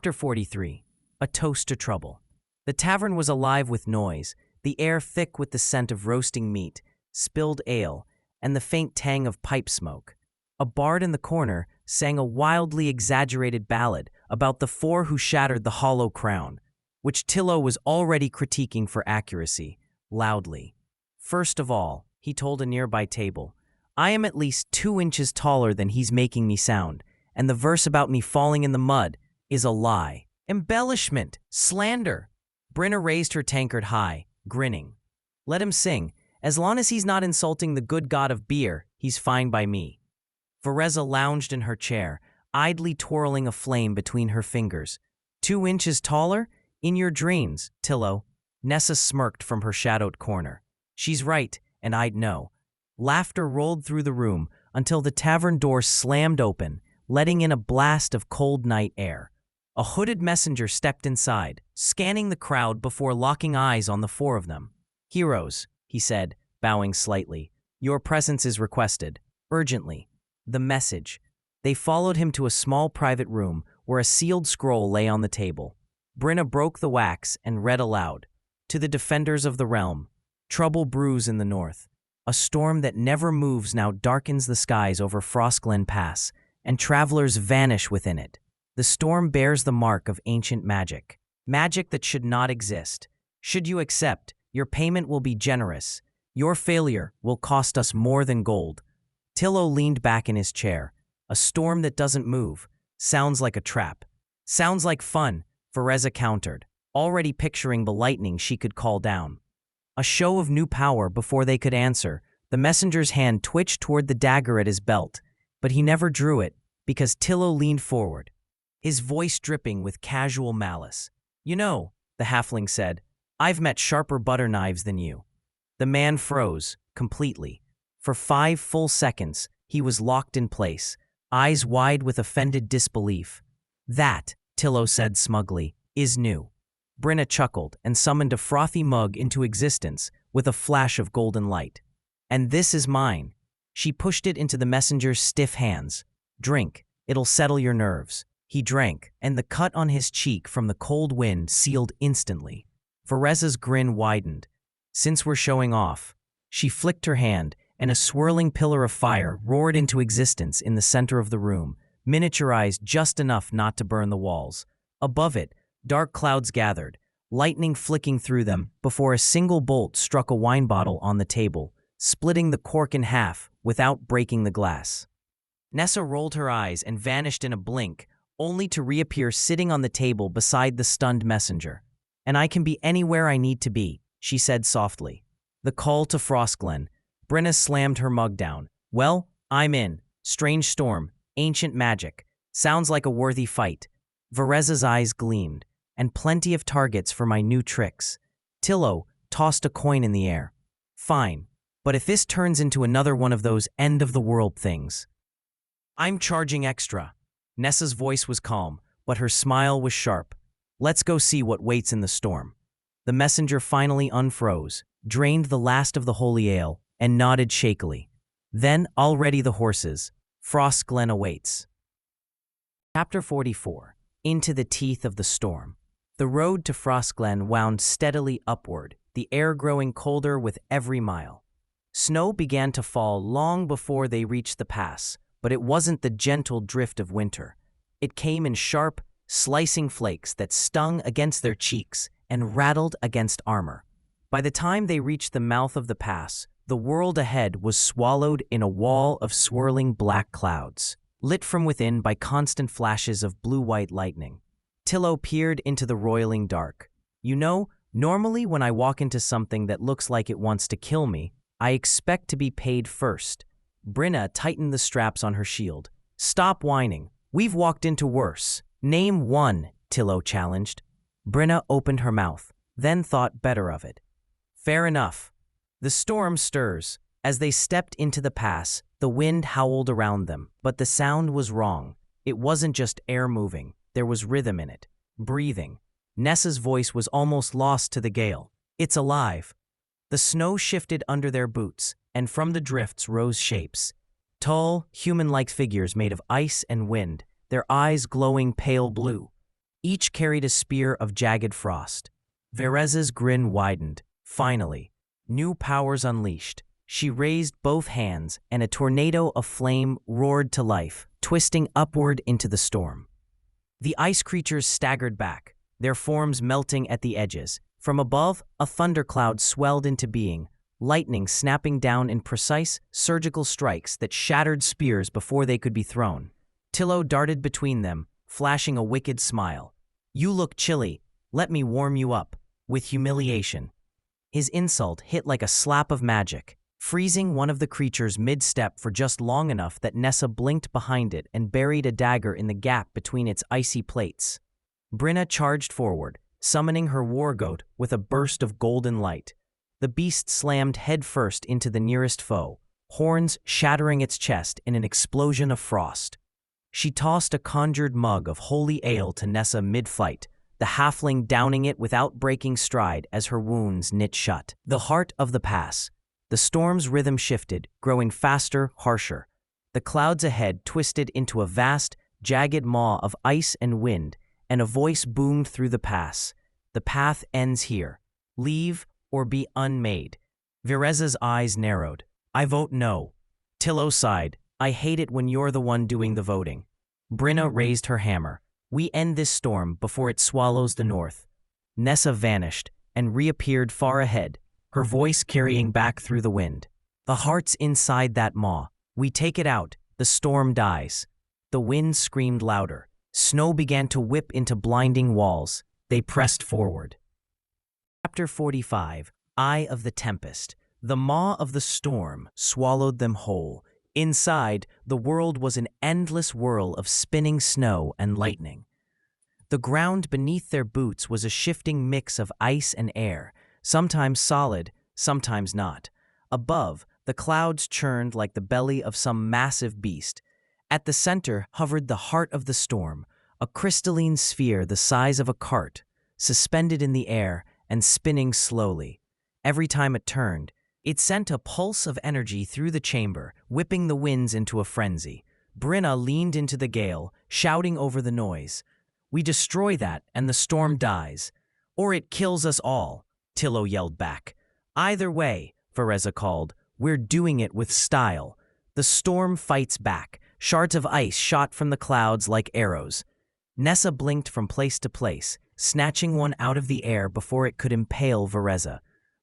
Chapter 43. A Toast to Trouble. The tavern was alive with noise, the air thick with the scent of roasting meat, spilled ale, and the faint tang of pipe smoke. A bard in the corner sang a wildly exaggerated ballad about the four who shattered the hollow crown, which Tillo was already critiquing for accuracy, loudly. First of all, he told a nearby table, I am at least 2 inches taller than he's making me sound, and the verse about me falling in the mud is a lie. Embellishment, slander. Brenna raised her tankard high, grinning. Let him sing. As long as he's not insulting the good god of beer, he's fine by me. Vereza lounged in her chair, idly twirling a flame between her fingers. 2 inches taller? In your dreams, Tillo. Nessa smirked from her shadowed corner. She's right, and I'd know. Laughter rolled through the room until the tavern door slammed open, letting in a blast of cold night air. A hooded messenger stepped inside, scanning the crowd before locking eyes on the 4 of them. Heroes, he said, bowing slightly. Your presence is requested. Urgently. The message. They followed him to a small private room where a sealed scroll lay on the table. Brenna broke the wax and read aloud. To the defenders of the realm. Trouble brews in the north. A storm that never moves now darkens the skies over Frostglen Pass, and travelers vanish within it. The storm bears the mark of ancient magic. Magic that should not exist. Should you accept, your payment will be generous. Your failure will cost us more than gold. Tillo leaned back in his chair. A storm that doesn't move. Sounds like a trap. Sounds like fun, Vereza countered, already picturing the lightning she could call down. A show of new power before they could answer. The messenger's hand twitched toward the dagger at his belt, but he never drew it because Tillo leaned forward, his voice dripping with casual malice. You know, the halfling said, I've met sharper butter knives than you. The man froze, completely. For 5 full seconds, he was locked in place, eyes wide with offended disbelief. That, Tillo said smugly, is new. Brenna chuckled and summoned a frothy mug into existence with a flash of golden light. And this is mine. She pushed it into the messenger's stiff hands. Drink, it'll settle your nerves. He drank, and the cut on his cheek from the cold wind sealed instantly. Vereza's grin widened. Since we're showing off. She flicked her hand, and a swirling pillar of fire roared into existence in the center of the room, miniaturized just enough not to burn the walls. Above it, dark clouds gathered, lightning flicking through them before a single bolt struck a wine bottle on the table, splitting the cork in half without breaking the glass. Nessa rolled her eyes and vanished in a blink, only to reappear sitting on the table beside the stunned messenger. And I can be anywhere I need to be, she said softly. The call to Frostglen. Brenna slammed her mug down. Well, I'm in. Strange storm. Ancient magic. Sounds like a worthy fight. Vereza's eyes gleamed. And plenty of targets for my new tricks. Tillo tossed a coin in the air. Fine. But if this turns into another one of those end-of-the-world things, I'm charging extra. Nessa's voice was calm, but her smile was sharp. Let's go see what waits in the storm. The messenger finally unfroze, drained the last of the holy ale, and nodded shakily. Then, I'll ready the horses. Frostglen awaits. Chapter 44. Into the teeth of the storm. The road to Frostglen wound steadily upward, the air growing colder with every mile. Snow began to fall long before they reached the pass, but it wasn't the gentle drift of winter. It came in sharp, slicing flakes that stung against their cheeks and rattled against armor. By the time they reached the mouth of the pass, the world ahead was swallowed in a wall of swirling black clouds, lit from within by constant flashes of blue-white lightning. Tillo peered into the roiling dark. You know, normally when I walk into something that looks like it wants to kill me, I expect to be paid first. Brenna tightened the straps on her shield. Stop whining. We've walked into worse. Name one, Tillo challenged. Brenna opened her mouth, then thought better of it. Fair enough. The storm stirs. As they stepped into the pass, the wind howled around them, but the sound was wrong. It wasn't just air moving. There was rhythm in it. Breathing. Nessa's voice was almost lost to the gale. It's alive. The snow shifted under their boots, and from the drifts rose shapes. Tall, human-like figures made of ice and wind, their eyes glowing pale blue. Each carried a spear of jagged frost. Vereza's grin widened. Finally, new powers unleashed. She raised both hands, and a tornado of flame roared to life, twisting upward into the storm. The ice creatures staggered back, their forms melting at the edges. From above, a thundercloud swelled into being, lightning snapping down in precise, surgical strikes that shattered spears before they could be thrown. Tilo darted between them, flashing a wicked smile. "You look chilly. Let me warm you up," with humiliation. His insult hit like a slap of magic, freezing one of the creatures mid-step for just long enough that Nessa blinked behind it and buried a dagger in the gap between its icy plates. Brinna charged forward, summoning her war goat with a burst of golden light. The beast slammed headfirst into the nearest foe, horns shattering its chest in an explosion of frost. She tossed a conjured mug of holy ale to Nessa mid-fight, the halfling downing it without breaking stride as her wounds knit shut. The heart of the pass. The storm's rhythm shifted, growing faster, harsher. The clouds ahead twisted into a vast, jagged maw of ice and wind, and a voice boomed through the pass. "The path ends here. Leave or be unmade." Vereza's eyes narrowed. "I vote no." Tilo sighed. "I hate it when you're the one doing the voting." Brinna raised her hammer. "We end this storm before it swallows the north." Nessa vanished and reappeared far ahead, her voice carrying back through the wind. "The heart's inside that maw. We take it out, the storm dies." The wind screamed louder. Snow began to whip into blinding walls. They pressed forward. Chapter 45. Eye of the Tempest. The maw of the storm swallowed them whole. Inside, the world was an endless whirl of spinning snow and lightning. The ground beneath their boots was a shifting mix of ice and air, sometimes solid, sometimes not. Above, the clouds churned like the belly of some massive beast. At the center hovered the heart of the storm, a crystalline sphere the size of a cart, suspended in the air and spinning slowly. Every time it turned, it sent a pulse of energy through the chamber, whipping the winds into a frenzy. Brinna leaned into the gale, shouting over the noise. "We destroy that, and the storm dies. Or it kills us all," Tilo yelled back. "Either way," Vereza called, "we're doing it with style." The storm fights back. Shards of ice shot from the clouds like arrows. Nessa blinked from place to place, snatching one out of the air before it could impale Vereza.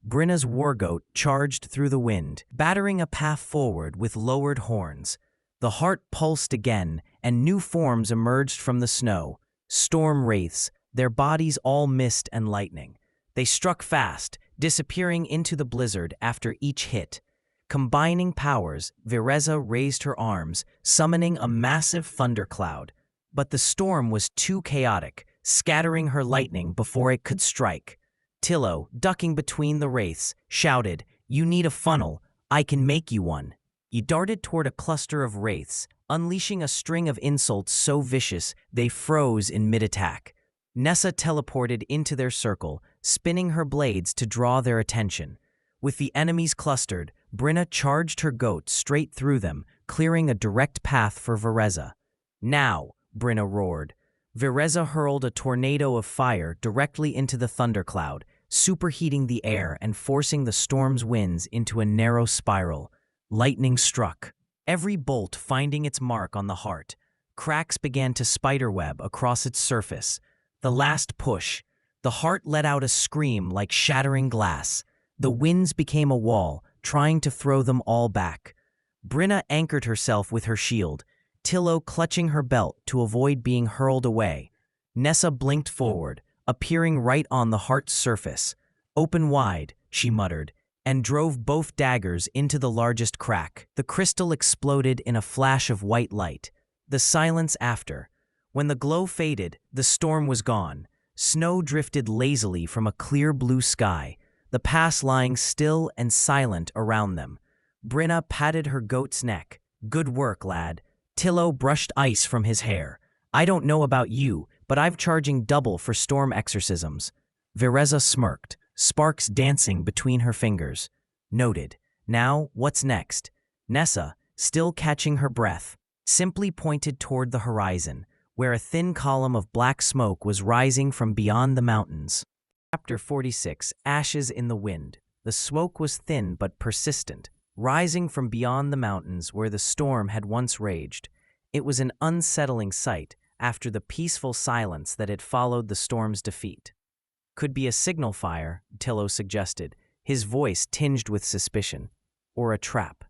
Brinna's wargoat charged through the wind, battering a path forward with lowered horns. The heart pulsed again, and new forms emerged from the snow. Storm wraiths, their bodies all mist and lightning. They struck fast, disappearing into the blizzard after each hit. Combining powers, Vereza raised her arms, summoning a massive thundercloud. But the storm was too chaotic, scattering her lightning before it could strike. Tilo, ducking between the wraiths, shouted, "You need a funnel. I can make you one." He darted toward a cluster of wraiths, unleashing a string of insults so vicious they froze in mid-attack. Nessa teleported into their circle, spinning her blades to draw their attention. With the enemies clustered, Brinna charged her goat straight through them, clearing a direct path for Vereza. "Now!" Brinna roared. Vereza hurled a tornado of fire directly into the thundercloud, superheating the air and forcing the storm's winds into a narrow spiral. Lightning struck, every bolt finding its mark on the heart. Cracks began to spiderweb across its surface. The last push. The heart let out a scream like shattering glass. The winds became a wall, trying to throw them all back. Brinna anchored herself with her shield, Tilo clutching her belt to avoid being hurled away. Nessa blinked forward, appearing right on the heart's surface. "Open wide," she muttered, and drove both daggers into the largest crack. The crystal exploded in a flash of white light. The silence after. When the glow faded, the storm was gone. Snow drifted lazily from a clear blue sky, the pass lying still and silent around them. Brinna patted her goat's neck. "Good work, lad." Tilo brushed ice from his hair. "I don't know about you, but I've charging double for storm exorcisms." Vereza smirked, sparks dancing between her fingers. "Noted. Now, what's next?" Nessa, still catching her breath, simply pointed toward the horizon, where a thin column of black smoke was rising from beyond the mountains. Chapter 46: Ashes in the Wind. The smoke was thin but persistent, rising from beyond the mountains where the storm had once raged. It was an unsettling sight after the peaceful silence that had followed the storm's defeat. Could be a signal fire, Tillo suggested, his voice tinged with suspicion. Or a trap.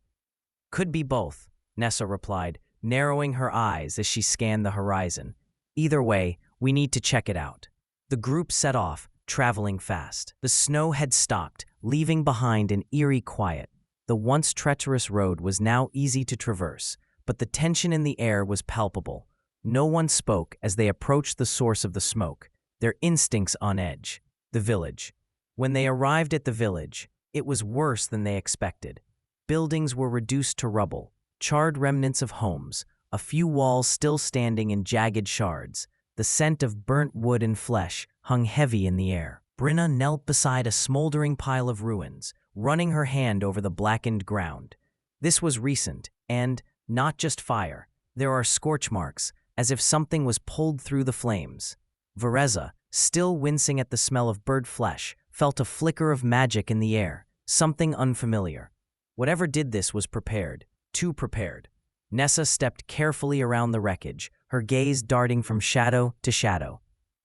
Could be both, Nessa replied, narrowing her eyes as she scanned the horizon. Either way, we need to check it out. The group set off, traveling fast. The snow had stopped, leaving behind an eerie quiet. The once treacherous road was now easy to traverse, but the tension in the air was palpable. No one spoke as they approached the source of the smoke, their instincts on edge. The village. When they arrived at the village, it was worse than they expected. Buildings were reduced to rubble, charred remnants of homes, a few walls still standing in jagged shards. The scent of burnt wood and flesh hung heavy in the air. Brenna knelt beside a smoldering pile of ruins, running her hand over the blackened ground. This was recent, and, not just fire, there are scorch marks, as if something was pulled through the flames. Vereza, still wincing at the smell of burnt flesh, felt a flicker of magic in the air, something unfamiliar. Whatever did this was prepared, too prepared. Nessa stepped carefully around the wreckage, her gaze darting from shadow to shadow.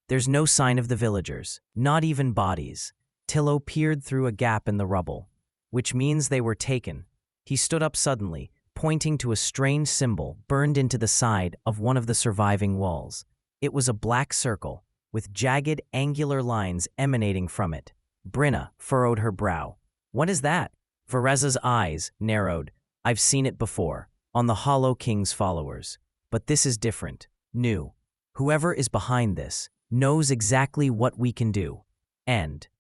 There's no sign of the villagers, not even bodies. Tillo peered through a gap in the rubble, which means they were taken. He stood up suddenly, pointing to a strange symbol burned into the side of one of the surviving walls. It was a black circle, with jagged, angular lines emanating from it. Brenna furrowed her brow. What is that? Vereza's eyes narrowed. I've seen it before, on the Hollow King's followers. But this is different, new. Whoever is behind this knows exactly what we can do. End.